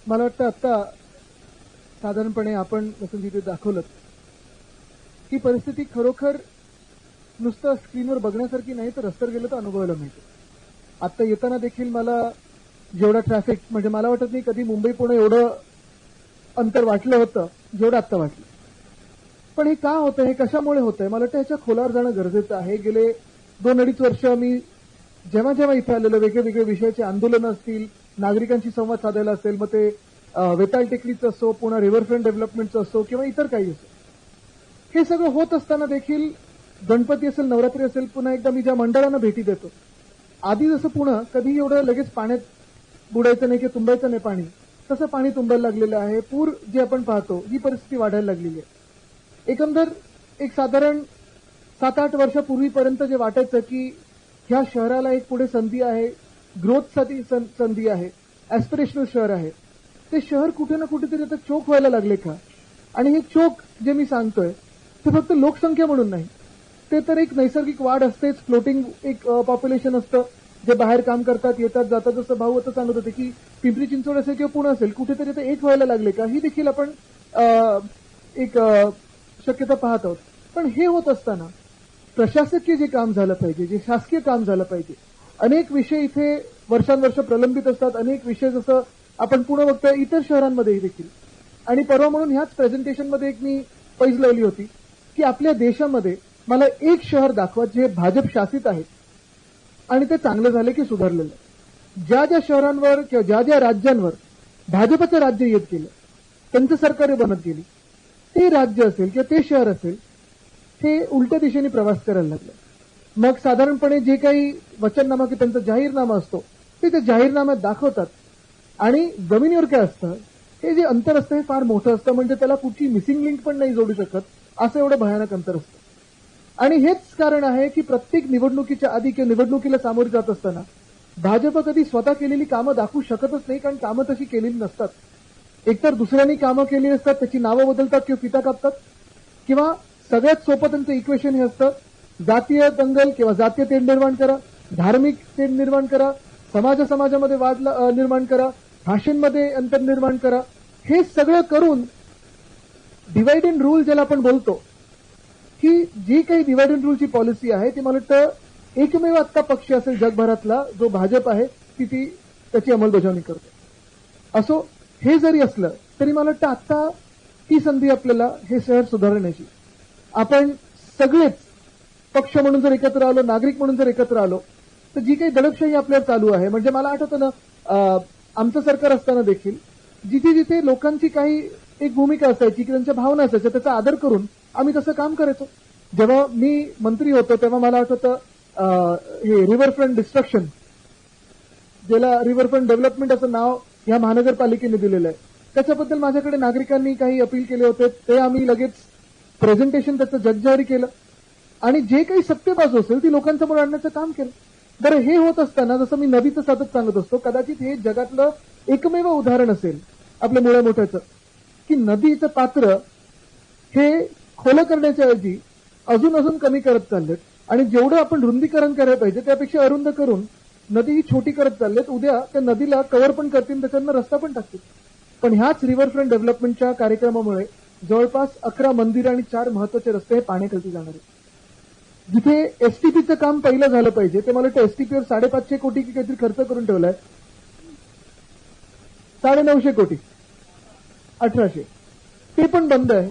मला वाटतं आता साधारणपणे आपण जसं तिथे दाखवलं की परिस्थिती खरोखर नुसतं स्क्रीनवर बघण्यासारखी नाही तर रस्त्यावर गेलं तर अनुभवायला मिळते. आता येताना देखील मला जेवढा ट्रॅफिक म्हणजे मला वाटत नाही कधी मुंबई पुणे एवढं अंतर वाटलं होतं जेवढं आत्ता वाटलं. पण हे का होतं, हे कशामुळे होतंय, मला वाटतं ह्याच्या खोलावर जाणं गरजेचं आहे. गेले 2-2.5 वर्ष मी जेव्हा जेव्हा इथे आलेलो वेगळे वेगळे विषयाचे आंदोलनं असतील, नागरिकांशी संवाद साधायला असेल, मग ते वेताळ टेकडीचं असो, पुन्हा रिव्हरफ्रंट डेव्हलपमेंटचं असो किंवा इतर काही असो, हे सगळं होत असताना देखील गणपती असेल, नवरात्री असेल, पुन्हा एकदा मी ज्या मंडळांना भेटी देतो, आधी जसं पुन्हा कधी एवढं लगेच पाण्यात बुडायचं नाही किंवा तुंबायचं नाही पाणी, तसं पाणी तुंबायला लागलेलं आहे. पूर जे आपण पाहतो ही परिस्थिती वाढायला लागलेली आहे. एकंदर एक साधारण 7-8 वर्षापूर्वीपर्यंत जे वाटायचं की ह्या शहराला एक पुढे संधी आहे, ग्रोथसाठी संधी आहे, ॲस्पिरेशनल शहर आहे, ते शहर कुठे ना कुठेतरी आता चोक व्हायला लागले का? आणि हे चोक जे मी सांगतोय ते फक्त लोकसंख्या म्हणून नाही, ते तर एक नैसर्गिक वाढ असतेच, फ्लोटिंग एक पॉप्युलेशन असतं जे बाहेर काम करतात, येतात जातात. जसं भाऊ आता सांगत होते की पिंपरी चिंचवड असेल किंवा पुणे असेल कुठेतरी आता एक व्हायला लागले का, ही देखील आपण एक शक्यता पाहत आहोत. पण हे होत असताना प्रशासकीय जे काम झालं पाहिजे, जे शासकीय काम झालं पाहिजे, अनेक विषय इथे वर्षानुवर्ष प्रलंबित असतात. अनेक विषय जसं आपण पुणे बघतोय इतर शहरांमध्येही देखील. आणि परवा म्हणून ह्याच प्रेझेंटेशनमध्ये एक मी पैज लावली होती की आपल्या देशामध्ये मला एक शहर दाखवा जे भाजप शासित आहे आणि ते चांगलं झालं की सुधारलेलं. ज्या ज्या शहरांवर किंवा ज्या ज्या राज्यांवर भाजपचं राज्य येत गेलं, त्यांचं सरकार बनत गेली, ते राज्य असेल किंवा ते शहर असेल, हे उलट्या दिशेने प्रवास करायला लागलं. मग साधारणपणे जे काही वचननामा की त्यांचा जाहीरनामा असतो ते जाहीरनाम्यात दाखवतात आणि जमिनीवर काय असतं, हे जे अंतर असतं हे फार मोठं असतं. म्हणजे त्याला कुठची मिसिंग लिंक पण नाही जोडू शकत, असं एवढं भयानक अंतर असतं. आणि हेच कारण आहे की प्रत्येक निवडणुकीच्या आधी किंवा निवडणुकीला सामोरे जात असताना भाजप कधी स्वतः केलेली कामं दाखवू शकतच नाही, कारण कामं तशी केलेली नसतात. एकतर दुसऱ्यांनी कामं केलेली असतात, त्याची नावं बदलतात किंवा फिता कापतात, किंवा सगळ्यात सोपं त्यांचं इक्वेशन हे असतं, जातीय दंगल किंवा जातीय तेढ निर्माण करा, धार्मिक तेढ निर्माण करा, समाजामध्ये वाद निर्माण करा, भाषेमध्ये अंतर निर्माण करा. हे सगळं करून डिवाइड अँड रूल ज्याला आपण बोलतो, की जी काही डिवाइड अँड रूलची पॉलिसी आहे ती मला वाटतं एकमेव आत्ता पक्ष असेल जगभरातला जो भाजप आहे ती त्याची अंमलबजावणी करतो. असो, हे जरी असलं तरी मला वाटतं आत्ता ती संधी आपल्याला हे शहर सुधारण्याची, आपण सगळेच पक्ष म्हणून जर एकत्र आलो, नागरिक म्हणून जर एकत्र आलो, तर जी काही दडपशाही आपल्यावर चालू आहे, म्हणजे मला आठवतं ना आमचं सरकार असताना देखील जिथे जिथे लोकांची काही एक भूमिका असायची की त्यांच्या भावना असायच्या त्याचा आदर करून आम्ही तसं काम करायचो. जेव्हा मी मंत्री होतो तेव्हा मला आठवतं हे रिव्हरफ्रंट डिस्ट्रक्शन, ज्याला रिव्हरफ्रंट डेव्हलपमेंट असं नाव ह्या महानगरपालिकेने दिलेलं आहे, त्याच्याबद्दल माझ्याकडे नागरिकांनी काही अपील केले होते. ते आम्ही लगेच प्रेझेंटेशन त्याचं जगजाहीर केलं आणि जे काही सत्यबाजू असेल ती लोकांसमोर आणण्याचं काम केलं. बरं, हे होत असताना जसं मी नदीचं सतत सांगत असतो, कदाचित हे जगातलं एकमेव उदाहरण असेल आपल्या मुळ्या मोठ्याचं की नदीचं पात्र हे खोलं करण्याच्या ऐवजी अजून कमी करत चाललेत आणि जेवढं आपण रुंदीकरण करायला पाहिजे त्यापेक्षा अरुंद करून नदी ही छोटी करत चाललेत. उद्या त्या नदीला कव्हर पण करतील, त्याच्यानं रस्ता पण टाकतील. पण ह्याच रिव्हरफ्रंट डेव्हलपमेंटच्या कार्यक्रमामुळे जवळपास 11 मंदिरं आणि 4 महत्वाचे रस्ते हे पाण्याखाली जाणार आहेत. जिथे एसटीपीचं काम पहिलं झालं पाहिजे ते मला वाटतं एसटीपीवर 550 कोटी की काहीतरी खर्च करून ठेवलाय, 950 कोटी, 1800, ते पण बंद आहे.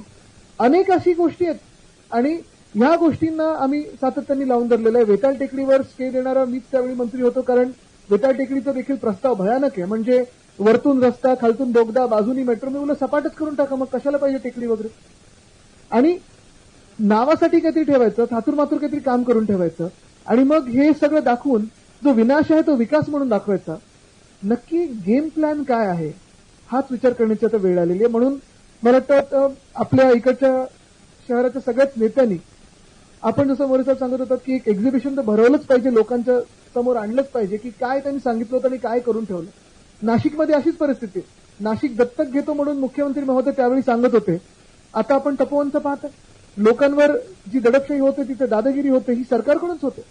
अनेक अशी गोष्टी आहेत आणि ह्या गोष्टींना आम्ही सातत्याने लावून धरलेलं आहे. वेताळ टेकडीवर स्टे देणारा मीच त्यावेळी मंत्री होतो, कारण वेताळ टेकडीचा देखील प्रस्ताव भयानक आहे. म्हणजे वरतून रस्ता, खालतून बोगदा, बाजूनी मेट्रो, मी बोललो सपाटच करून टाका, मग कशाला पाहिजे टेकडी वगैरे. आणि नावासाठी काहीतरी ठेवायचं, थातूरमातूर काहीतरी काम करून ठेवायचं आणि मग हे सगळं दाखवून जो विनाश आहे तो विकास म्हणून दाखवायचा. नक्की गेम प्लॅन काय आहे हाच विचार करण्याची आता वेळ आलेली आहे. म्हणून मला वाटतं आपल्या इकडच्या शहराच्या सगळ्याच नेत्यांनी आपण जसं मोरे साहेब सांगत होतात की एक एक्झिबिशन तर भरवलंच पाहिजे, लोकांच्या समोर आणलंच पाहिजे की काय त्यांनी सांगितलं होतं आणि काय करून ठेवलं. नाशिकमध्ये अशीच परिस्थिती आहे. नाशिक दत्तक घेतो म्हणून मुख्यमंत्री महोदय त्यावेळी सांगत होते, आता आपण तपोवनचं पाहतो, लोकांवर जी दडपशाही होते, तिथे दादागिरी होते, ही सरकारकडूनच होते.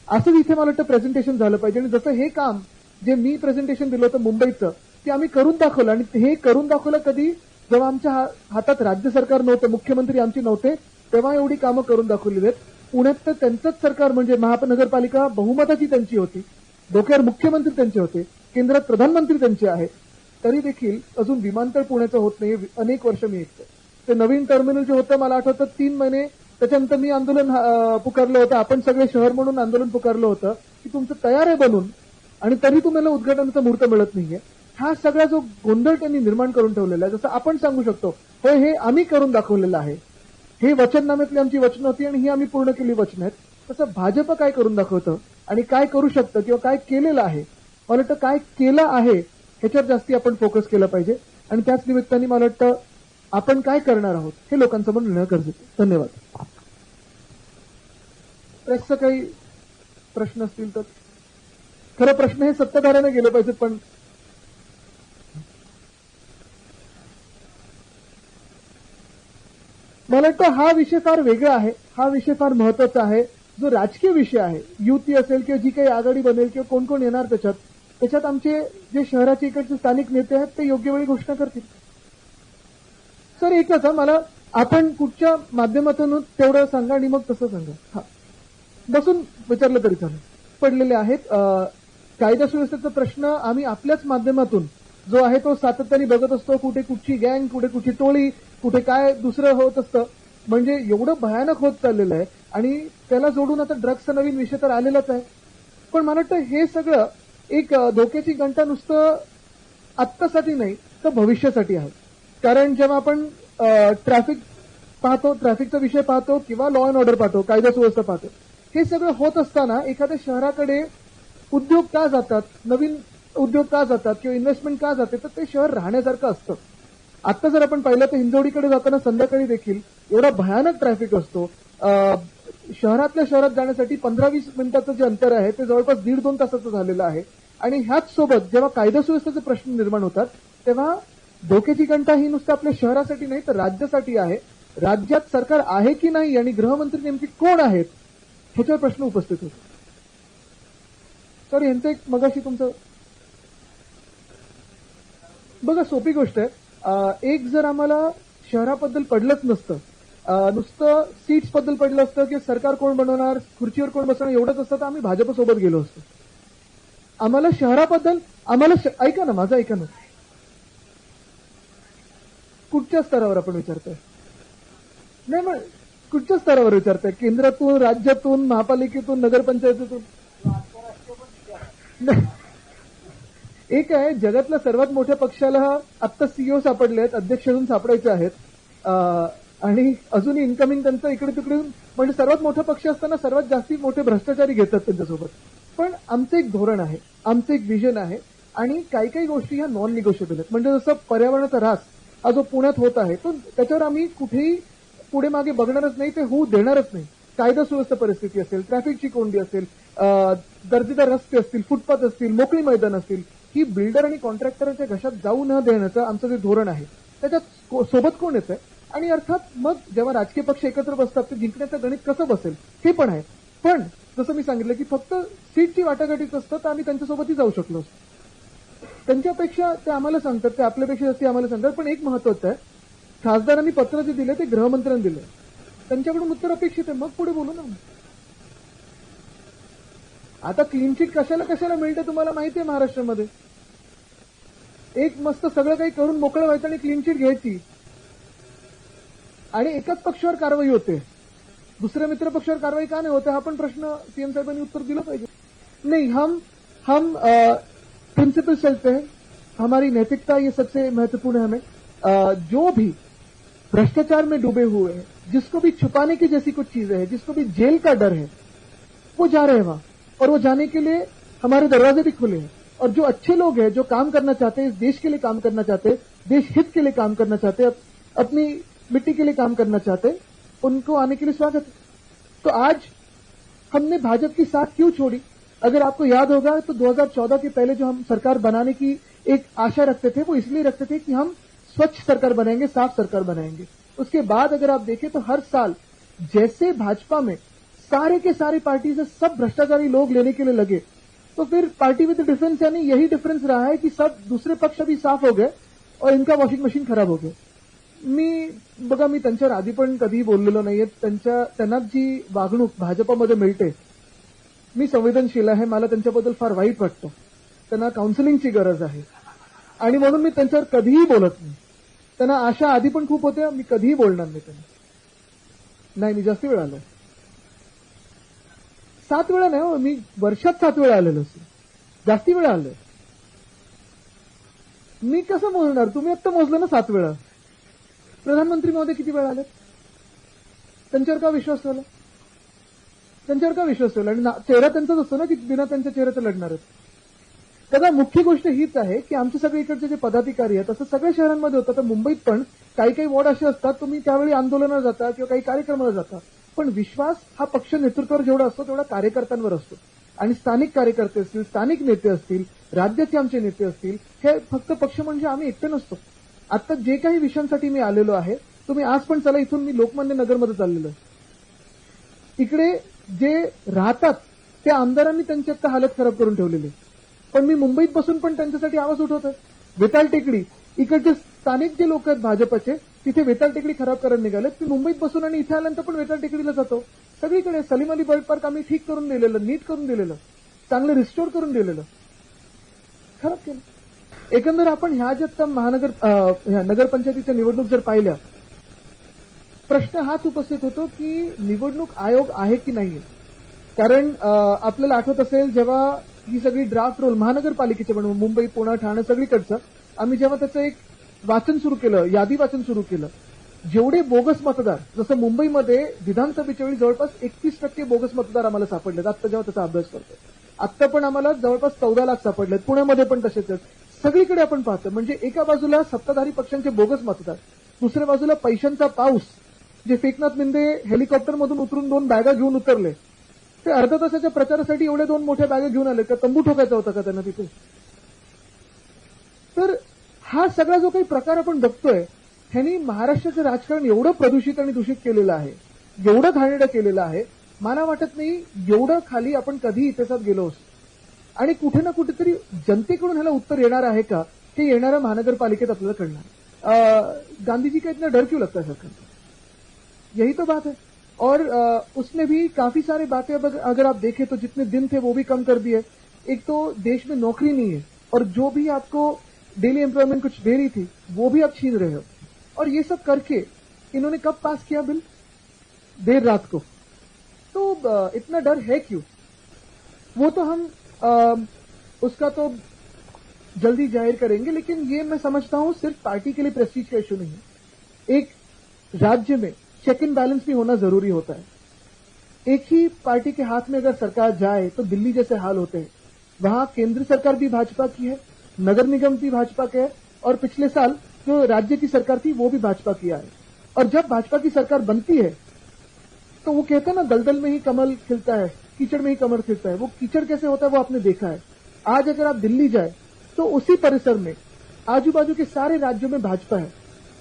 असंच इथे मला वाटतं प्रेझेंटेशन झालं पाहिजे. आणि जसं हे काम जे मी प्रेझेंटेशन दिलं होतं मुंबईचं, की आम्ही करून दाखवलं. आणि हे करून दाखवलं कधी, जेव्हा आमच्या हातात राज्य सरकार नव्हतं, मुख्यमंत्री आमचे नव्हते, तेव्हा एवढी कामं करून दाखवलेली आहेत. पुण्यात तर त्यांचंच सरकार म्हणजे महानगरपालिका बहुमताची त्यांची होती, डोक्यावर मुख्यमंत्री त्यांचे होते, केंद्रात प्रधानमंत्री त्यांचे आहेत, तरी देखील अजून विमानतळ पुण्याचं होत नाही. अनेक वर्ष मी ऐकतो. ते नवीन टर्मिनल जे होतं, मला आठवतं 3 महिने त्याच्यानंतर मी आंदोलन पुकारलं होतं. आपण सगळे शहर म्हणून आंदोलन पुकारलं होतं की तुमचं तयार आहे बनून, आणि तरी तुम्हाला उद्घाटनाचा मुहूर्त मिळत नाहीये. हा सगळा जो गोंधळ त्यांनी निर्माण करून ठेवलेला आहे, जसं आपण सांगू शकतो होय हे आम्ही करून दाखवलेलं आहे, हे वचननाम्यातली आमची वचनं होती आणि ही आम्ही पूर्ण केली वचन आहेत, तसं भाजप काय करून दाखवतं आणि काय करू शकतं किंवा काय केलेलं आहे, मला वाटतं काय केलं आहे ह्याच्यावर जास्ती आपण फोकस केलं पाहिजे. आणि त्याच निमित्ताने मला वाटतं आपण काय करणार आहोत हे लोकांसमोर नेणं गरजेचं. धन्यवाद. प्रेसचं काही प्रश्न असतील तर. खरं प्रश्न हे सत्ताधाऱ्याने गेले पाहिजेत, पण मला वाटतं हा विषय फार वेगळा आहे, हा विषय फार महत्वाचा आहे. जो राजकीय विषय आहे, युती असेल किंवा जी काही आघाडी बनेल किंवा कोण कोण येणार त्याच्यात आमचे जे शहराचे इकडचे स्थानिक नेते आहेत ते योग्य वेळी घोषणा करतील. सर एकच मला आपण कुठच्या माध्यमातून तेवढं सांगा आणि मग तसं सांगा. हा बसून विचारलं तरी चालेल. पडलेले आहेत कायदा सुव्यवस्थेचा प्रश्न आम्ही आपल्याच माध्यमातून जो आहे तो सातत्याने बघत असतो. कुठे कुठची गँग, कुठे कुठची टोळी, कुठे काय दुसरं होत असतं. म्हणजे एवढं भयानक होत चाललेलं आहे आणि त्याला जोडून आता ड्रग्सचा नवीन विषय तर आलेलाच आहे. पण मला वाटतं हे सगळं एक धोक्याची घंटा नुसतं आत्तासाठी नाही तर भविष्यासाठी आहे. कारण जेव्हा आपण ट्रॅफिक पाहतो, ट्रॅफिकचा विषय पाहतो किंवा लॉ अँड ऑर्डर पाहतो, कायदा सुव्यवस्था पाहतो, हे सगळं होत असताना एखाद्या शहराकडे उद्योग का जातात, नवीन उद्योग का जातात किंवा इन्व्हेस्टमेंट का जाते, तर ते शहर राहण्यासारखं असतं. आता जर आपण पाहिलं तर हिंजवडीकडे जाताना संध्याकाळी देखील एवढा भयानक ट्रॅफिक असतो. शहरातल्या शहरात जाण्यासाठी 15-20 मिनिटाचं जे अंतर आहे ते जवळपास 1.5-2 तासाचं झालेलं आहे. आणि ह्याच सोबत जेव्हा कायदा सुव्यवस्थेचे प्रश्न निर्माण होतात तेव्हा धोक्याची घंटा ही नुसतं आपल्या शहरासाठी नाही तर राज्यासाठी आहे. राज्यात सरकार आहे की नाही आणि गृहमंत्री नेमके कोण आहेत ह्याच्यावर प्रश्न उपस्थित होतो. तर यांचं एक मगाशी तुमचं बघा सोपी गोष्ट आहे. एक जर आम्हाला शहराबद्दल पडलंच नसतं, नुसतं सीट्स बद्दल पडलं असतं की सरकार कोण बनवणार, खुर्चीवर कोण बसणार एवढंच असतं तर आम्ही भाजपसोबत गेलो असतो. आम्हाला शहराबद्दल ऐका ना, माझं ऐका ना. कुठच्या स्तरावर आपण विचारताय? नाही मग कुठच्या स्तरावर विचारताय? केंद्रातून, राज्यातून, महापालिकेतून, नगरपंचायतीतून? एक आहे जगातल्या सर्वात मोठ्या पक्षाला आत्ता सीईओ सापडले आहेत, अध्यक्ष अजून सापडायचे आहेत आणि अजूनही इन्कमिंग त्यांचं इकडे तिकडे, म्हणजे सर्वात मोठा पक्ष असताना सर्वात जास्ती मोठे भ्रष्टाचारी घेतात त्यांच्यासोबत. पण आमचं एक धोरण आहे, आमचं एक विजन आहे आणि काही काही गोष्टी ह्या नॉन निगोशिएबल आहेत. म्हणजे जसं पर्यावरणाचा ऱ्हास हा जो पुण्यात होत आहे तो त्याच्यावर आम्ही कुठेही पुढे मागे बघणारच नाही, ते होऊ देणारच नाही. कायदा सुव्यवस्था परिस्थिती असेल, ट्रॅफिकची कोंडी असेल, दर्जेदार रस्ते असतील, फुटपाथ असतील, मोकळी मैदान असतील, ही बिल्डर आणि कॉन्ट्रॅक्टरच्या घशात जाऊ न देण्याचं आमचं जे धोरण आहे त्याच्यात सोबत कोण येतंय. आणि अर्थात मग जेव्हा राजकीय पक्ष एकत्र बसतात ते जिंकण्याचं गणित कसं बसेल हे पण आहे. पण जसं मी सांगितलं की फक्त सीटची वाटाघाटीच असतं तर आम्ही त्यांच्यासोबतही जाऊ शकलो असतो. त्यांच्यापेक्षा ते आम्हाला सांगतात, ते आपल्यापेक्षा जास्ती आम्हाला सांगतात. पण एक महत्वाचं आहे, खासदारांनी पत्र जे दिले ते गृहमंत्र्यांनी दिले, त्यांच्याकडून उत्तर अपेक्षित आहे, मग पुढे बोलू ना. आता क्लीन चिट कशाला मिळते तुम्हाला माहिती आहे महाराष्ट्रामध्ये. एक मस्त सगळं काही करून मोकळं व्हायचं आणि क्लीन चिट घ्यायची आणि एकाच पक्षावर कारवाई होते, दुसऱ्या मित्र पक्षावर कारवाई का नाही होते हा पण प्रश्न सीएम साहेबांनी उत्तर दिलं पाहिजे. नहीं, हम प्रिंसिपल चलते हैं, हमारी नैतिकता ये सबसे महत्वपूर्ण है. हमें जो भी भ्रष्टाचार में डूबे हुए हैं, जिसको भी छुपाने की जैसी कुछ चीजें हैं, जिसको भी जेल का डर है, वो जा रहे हैं वहां. और वो जाने के लिए हमारे दरवाजे भी खुले हैं. और जो अच्छे लोग हैं, जो काम करना चाहते हैं, इस देश के लिए काम करना चाहते हैं, देश हित के लिए काम करना चाहते हैं, अपनी मिट्टी के लिए काम करना चाहते हैं, उनको आने के लिए स्वागत है. तो आज हमने भाजपा की साथ क्यों छोड़ी? अगर आपको याद होगा तो 2014 के पहले जो हम सरकार बनाने की एक आशा रखते थे वो इसलिए रखते थे कि हम स्वच्छ सरकार बनाएंगे, साफ सरकार बनाएंगे. उसके बाद अगर आप देखें तो हर साल जैसे भाजपा में सारे के सारे पार्टी से सब भ्रष्टाचारी लोग लेने के लिए लगे, तो फिर पार्टी विद डिफरेंस यानी यही डिफरेंस रहा है कि सब दूसरे पक्ष अभी साफ हो गए और इनका वॉशिंग मशीन खराब हो गया. मी त्यांच्यावर आधी पण कधीही बोललेलो नाहीये. त्यांना जी वागणूक भाजपमध्ये मिळते, मी संवेदनशील आहे, मला त्यांच्याबद्दल फार वाईट वाटतं. त्यांना काउन्सिलिंगची गरज आहे आणि म्हणून मी त्यांच्यावर कधीही बोलत नाही. त्यांना आशा आधी पण खूप होत्या, मी कधीही बोलणार नाही त्यांना. नाही, मी जास्ती वेळा आलोय. 7 वेळा नाही हो, मी वर्षात 7 वेळा आलेलो असेल, जास्ती वेळा आलोय. मी कसं मोजणार? तुम्ही आत्ता मोजलं ना 7 वेळा. प्रधानमंत्री महोदय किती वेळा आले? त्यांच्यावर का विश्वास ठेवला? त्यांच्यावर का विश्वास ठेवला? आणि चेहरा त्यांचाच असतो ना की बिना त्यांच्या चेहऱ्याचं लढणार आहेत. त्याचा मुख्य गोष्ट हीच आहे की आमचे सगळे इकडचे जे पदाधिकारी आहेत असं सगळ्या शहरांमध्ये होतं. तर मुंबईत पण काही वॉर्ड असे असतात, तुम्ही त्यावेळी आंदोलनाला जाता किंवा काही कार्यक्रमाला जाता, पण विश्वास हा पक्ष नेतृत्वावर जेवढा असतो तेवढा कार्यकर्त्यांवर असतो. आणि स्थानिक कार्यकर्ते असतील, स्थानिक नेते असतील, राज्याचे आमचे नेते असतील, हे फक्त पक्ष म्हणजे आम्ही एकटे नसतो. आता जे काही विषयांसाठी मी आलेलो आहे, तुम्ही आज पण चला, इथून मी लोकमान्य नगरमध्ये चाललेलो आहे. इकडे जे राहतात त्या आमदारांनी त्यांची आता हालत खराब करून ठेवलेली, पण मी मुंबईत बसून पण त्यांच्यासाठी आवाज उठवतोय. वेताळ टेकडी, इकडचे स्थानिक जे लोक आहेत भाजपचे, तिथे वेताळ टेकडी खराब करायला निघालेत. मी मुंबईत बसून आणि इथे आल्यानंतर पण वेताळ टेकडीला जातो. सगळीकडे सलीम अली बर्ड पार्क आम्ही ठीक करून दिलेलं, नीट करून दिलेलं, चांगलं रिस्टोर करून दिलेलं, खराब केलं. एकंदर आपण ह्या ज्या नगरपंचायतीच्या निवडणूक जर पाहिल्या, प्रश्न हाच उपस्थित होतो की निवडणूक आयोग आहे की नाही. कारण आपल्याला आठवत असेल जेव्हा ही सगळी ड्राफ्ट रोल महानगरपालिकेचे म्हणून मुंबई, पुणे, ठाणे सगळीकडचं आम्ही जेव्हा त्याचं एक वाचन सुरू केलं, यादी वाचन सुरू केलं, जेवढे बोगस मतदार, जसं मुंबईमध्ये विधानसभेच्या वेळी जवळपास 31% बोगस मतदार आम्हाला सापडलेत. आता जेव्हा त्याचा अभ्यास करतो, आता पण आम्हाला जवळपास 14 लाख सापडलेत. पुण्यामध्ये पण तसेच आहेत. सगळीकडे आपण पाहतो म्हणजे एका बाजूला सत्ताधारी पक्षांचे बोगस मतदार, दुसऱ्या बाजूला पैशांचा पाऊस. जे फेकनाथ मिंदे हेलिकॉप्टरमधून उतरून 2 बॅगा घेऊन उतरले, ते अर्ध्या तासाच्या प्रचारासाठी एवढे 2 मोठ्या बॅगा घेऊन आले का? तंबू ठोकायचा होता का त्यांना तिथे? तर हा सगळा जो काही प्रकार आपण बघतोय, ह्यांनी महाराष्ट्राचं राजकारण एवढं प्रदूषित आणि दूषित केलेलं आहे, एवढं घाणेरडं केलेलं आहे, मला वाटत नाही एवढं खाली आपण कधी इतिहासात गेलो असतो. आणि कुठे ना कुठेतरी जनतेकडून ह्याला उत्तर येणार आहे का, हे येणाऱ्या महानगरपालिकेत आपल्याला कळणार. गांधीजी का इतना डर क्यों लगता है सरकार? यही तो बात है. और उसमें भी काफी सारी बातें अगर आप देखें तो जितने दिन थे वो भी कम कर दिए. एक तो देश में नौकरी नहीं है और जो भी आपको डेली एम्प्लॉयमेंट कुछ दे रही थी वो भी आप छीन रहे हो. और ये सब करके इन्होंने कब पास किया बिल? देर रात को. तो इतना डर है क्यों? वो तो हम उसका तो जल्दी जाहिर करेंगे, लेकिन ये मैं समझता हूं सिर्फ पार्टी के लिए प्रेस्टीज का इश्यू नहीं है. एक राज्य में चेक एंड बैलेंस भी होना जरूरी होता है. एक ही पार्टी के हाथ में अगर सरकार जाए तो दिल्ली जैसे हाल होते हैं. वहां केंद्र सरकार भी भाजपा की है, नगर निगम भी भाजपा के है, और पिछले साल जो राज्य की सरकार थी वो भी भाजपा की है. और जब भाजपा की सरकार बनती है तो वो कहते हैं ना, दलदल में ही कमल खिलता है, कीचड़ में ही कमल खिलता है. वो कीचड़ कैसे होता है वो आपने देखा है. आज अगर आप दिल्ली जाए तो उसी परिसर में आजू बाजू के सारे राज्यों में भाजपा है.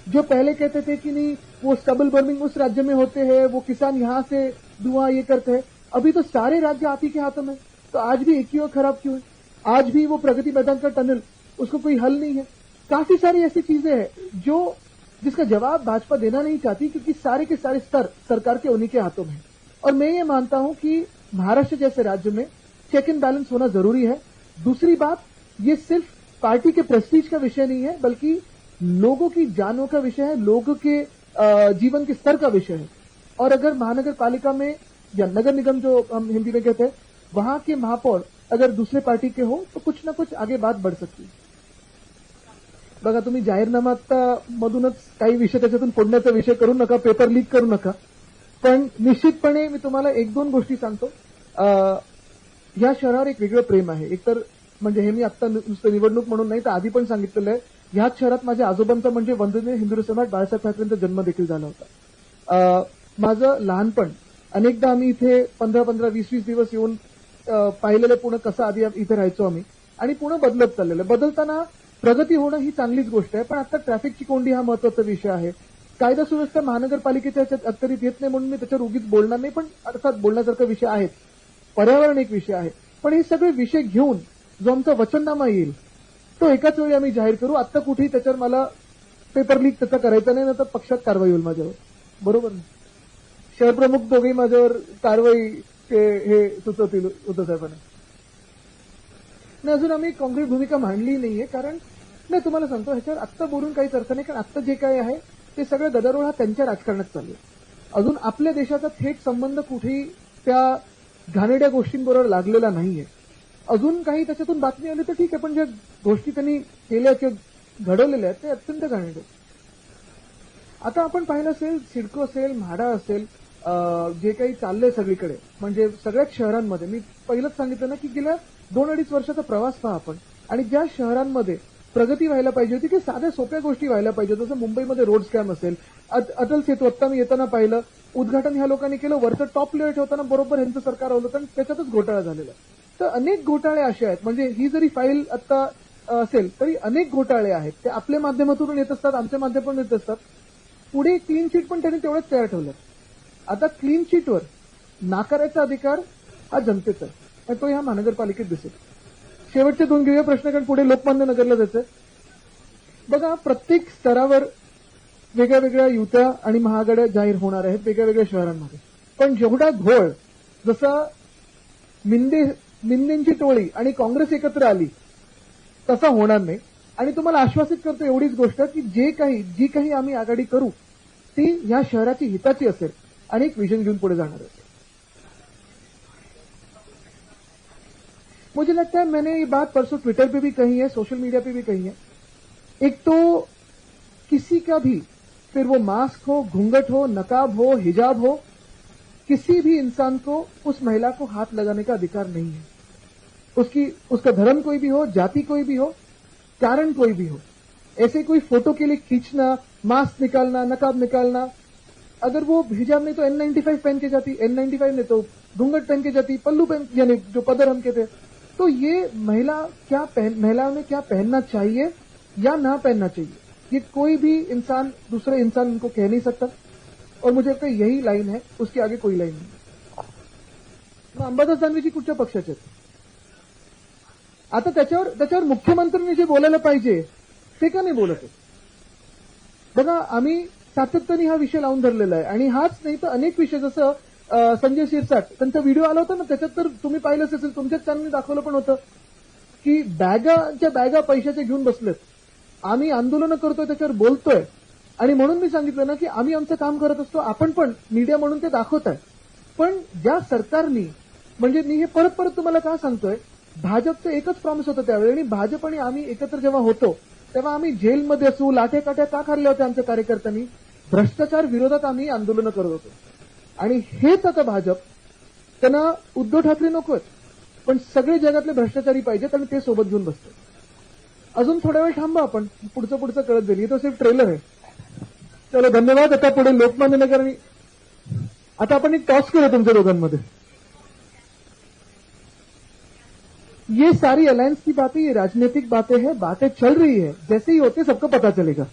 जो पहले कहते थे कि नहीं वो स्टबल बर्निंग उस राज्य में होते हैं, वो किसान यहां से धुआं ये करते हैं, अभी तो सारे राज्य आप ही के हाथों में. तो आज भी एक ही और खराब क्यों है? आज भी वो प्रगति मैदान का टनल, उसको कोई हल नहीं है. काफी सारी ऐसी चीजें हैं जो जिसका जवाब भाजपा देना नहीं चाहती, क्योंकि सारे के सारे स्तर सरकार के उन्हीं के हाथों में है. और मैं ये मानता हूं कि महाराष्ट्र जैसे राज्य में चेक एंड बैलेंस होना जरूरी है. दूसरी बात, ये सिर्फ पार्टी के प्रेस्टीज का विषय नहीं है, बल्कि लोगों की जानों का विषय है, लोगों के जीवन के स्तर का विषय है. और अगर महानगर पालिका में या नगर निगम जो हम हिंदी में कहते हैं, वहां के महापौर अगर दूसरे पार्टी के हो तो कुछ ना कुछ आगे बात बढ़ सकती है. बघा, तुम्ही जाहीरनामा मधूनच काही विषय त्याच्यातून फोडण्याचा विषय करू नका, पेपर लीक करू नका. पण निश्चितपणे मी तुम्हाला 1-2 गोष्टी सांगतो. या शहरावर एक वेगळं प्रेम आहे. एकतर म्हणजे हे मी आता नुसतं निवडणूक म्हणून नाही तर आधी पण सांगितलेलं आहे, ह्याच शहरात माझ्या आजोबांचा म्हणजे वंदनीय हिंदू सम्राट बाळासाहेब ठाकरेंचा जन्म देखील झाला होता. माझं लहानपण अनेकदा आम्ही इथे 15-15, 20-20 दिवस येऊन पाहिलेलं पुणे कसं आधी इथे राहायचो आम्ही, आणि पुणे बदलत चाललेलं. बदलताना प्रगती होणं ही चांगलीच गोष्ट आहे, पण आता ट्रॅफिकची कोंडी हा महत्वाचा विषय आहे. कायदा सुव्यवस्था महानगरपालिकेच्या ह्याच्यात अखत्यारीत येत नाही म्हणून मी त्याच्यावर उगीच बोलणार नाही, पण अर्थात बोलण्यासारखा विषय आहेच. पर्यावरण एक विषय आहे. पण हे सगळे विषय घेऊन जो आमचा वचननामा येईल तो एकाच वेळी आम्ही जाहीर करू. आत्ता कुठेही त्याच्यावर मला पेपर लीक त्याचा करायचा नाही, तर पक्षात कारवाई होईल माझ्यावर. बरोबर ना? शहर प्रमुख दोघेही माझ्यावर कारवाई हे सुचवतील उद्धव साहेबांना. नाही, अजून आम्ही काँग्रेस भूमिका मांडली नाहीये, कारण नाही तुम्हाला सांगतो ह्याच्यावर आत्ता बोलून काहीच अर्थ नाही, कारण आत्ता जे काय आहे ते सगळं गदारोळ हा त्यांच्या राजकारणात चालू आहे. अजून आपल्या देशाचा थेट संबंध कुठेही त्या घाणेरड्या गोष्टींबरोबर लागलेला नाहीये. अजून काही त्याच्यातून बातमी आली तर ठीक आहे, पण ज्या गोष्टी त्यांनी केल्या किंवा घडवलेल्या आहेत ते अत्यंत घाणेरडे. आता आपण पाहिलं असेल, सिडको असेल, म्हाडा असेल, जे काही चाललंय सगळीकडे, म्हणजे सगळ्याच शहरांमध्ये, मी पहिलंच सांगितलं ना की गेल्या 2-2.5 वर्षाचा प्रवास पहा आपण, आणि ज्या शहरांमध्ये प्रगती व्हायला पाहिजे होती की साध्या सोप्या गोष्टी व्हायला पाहिजे, जसं मुंबईमध्ये रोड स्कॅम असेल, अटल सेतू आत्ता मी येताना पाहिलं, उद्घाटन ह्या लोकांनी केलं, वरचं टॉप लेअर ठेवताना बरोबर ह्यांचं सरकार आलं होतं आणि त्याच्यातच घोटाळा झालेला. तर अनेक घोटाळे असे आहेत, म्हणजे ही जरी फाईल आता असेल तरी अनेक घोटाळे आहेत, ते आपल्या माध्यमातून येत असतात, आमच्या माध्यमातून येत असतात. पुढे क्लीन चिट पण त्यांनी तेवढंच तयार ठेवलं. आता क्लीन चिटवर नाकारायचा अधिकार हा जनतेचा आहे, आणि तो ह्या महानगरपालिकेत दिसेल. शेवटचे 2 घेऊया प्रश्न, कारण पुढे लोकमान्य नगरला जायचं. बघा, प्रत्येक स्तरावर वेगळ्या वेगळ्या युत्या आणि महाआघाड्या जाहीर होणार आहेत वेगळ्या वेगळ्या शहरांमध्ये, पण जेवढा घोळ जसा मिंदेंची टोळी आणि काँग्रेस एकत्र आली तसा होणार नाही. आणि तुम्हाला आश्वासित करतो एवढीच गोष्ट की जी काही आम्ही आघाडी करू ती या शहराची हिताची असेल आणि एक विजन घेऊन पुढे जाणार असेल. मुझे लगता है मैंने ये बात परसों ट्विटर पे भी कही है, सोशल मीडिया पे भी कही है. एक तो किसी का भी, फिर वो मास्क हो, घूंघट हो, नकाब हो, हिजाब हो, किसी भी इंसान को उस महिला को हाथ लगाने का अधिकार नहीं है. उसका धर्म कोई भी हो, जाति कोई भी हो, कारण कोई भी हो. ऐसे कोई फोटो के लिए खींचना, मास्क निकालना, नकाब निकालना, अगर वो हिजाब नहीं तो N95 पहन के जाती, N95 नहीं तो घूंघट पहन के जाती, पल्लू पहन, यानी जो पदर हम कहते हैं, तो ये महिलाओं ने क्या पहनना चाहिए या ना पहनना चाहिए, ये कोई भी इंसान दूसरे इंसान उनको कह नहीं सकता. और मुझे लगता है यही लाइन है, उसके आगे कोई लाइन नहीं. मग अंबादास दानवेजी कुठच्या पक्षाचे आहेत? आता त्याच्यावर मुख्यमंत्र्यांनी जे बोलायला पाहिजे ते का नाही बोलत आहे? बघा, आम्ही सातत्याने हा विषय लावून धरलेला आहे, आणि हाच नाही तर अनेक विषय, जसं संजय शिरसाट त्यांचा व्हिडिओ आला होता ना, त्याच्यात तर तुम्ही पाहिलंच असेल, तुमच्याच चॅनलने दाखवलं पण होतं की बॅगा पैशाचे घेऊन बसलेत. आम्ही आंदोलनं करतोय, त्याच्यावर बोलतोय, आणि म्हणून मी सांगितलं ना की आम्ही आमचं काम करत असतो, आपण पण मीडिया म्हणून ते दाखवत आहे. पण ज्या सरकारनी, म्हणजे मी हे परत परत तुम्हाला का सांगतोय, भाजपचं एकच प्रॉमिस होतं त्यावेळी, आणि भाजप आणि आम्ही एकत्र जेव्हा होतो तेव्हा आम्ही जेलमध्ये असू, लाठ्या का खाल्ल्या होत्या आमच्या कार्यकर्त्यांनी, भ्रष्टाचार विरोधात आम्ही आंदोलनं करत होतो. आणि हेच आता भाजप, त्यांना उद्धव ठाकरे नको आहेत, पण सगळे जगातले भ्रष्टाचारी पाहिजेत, आणि ते सोबत घेऊन बसतो. अजून थोडा वेळ थांबा, आपण पुढचं कळत जाईल. तो सिर्फ ट्रेलर आहे. चलो, धन्यवाद. आता पुढे लोकमान्य नगर, आणि आता आपण एक टॉस करूया तुमच्या दोघांमध्ये. ये सारी अलायंस की बातें, ये राजनीतिक बातें हैं, बातें चल रही है, जैसे ही होते सबको पता चलेगा.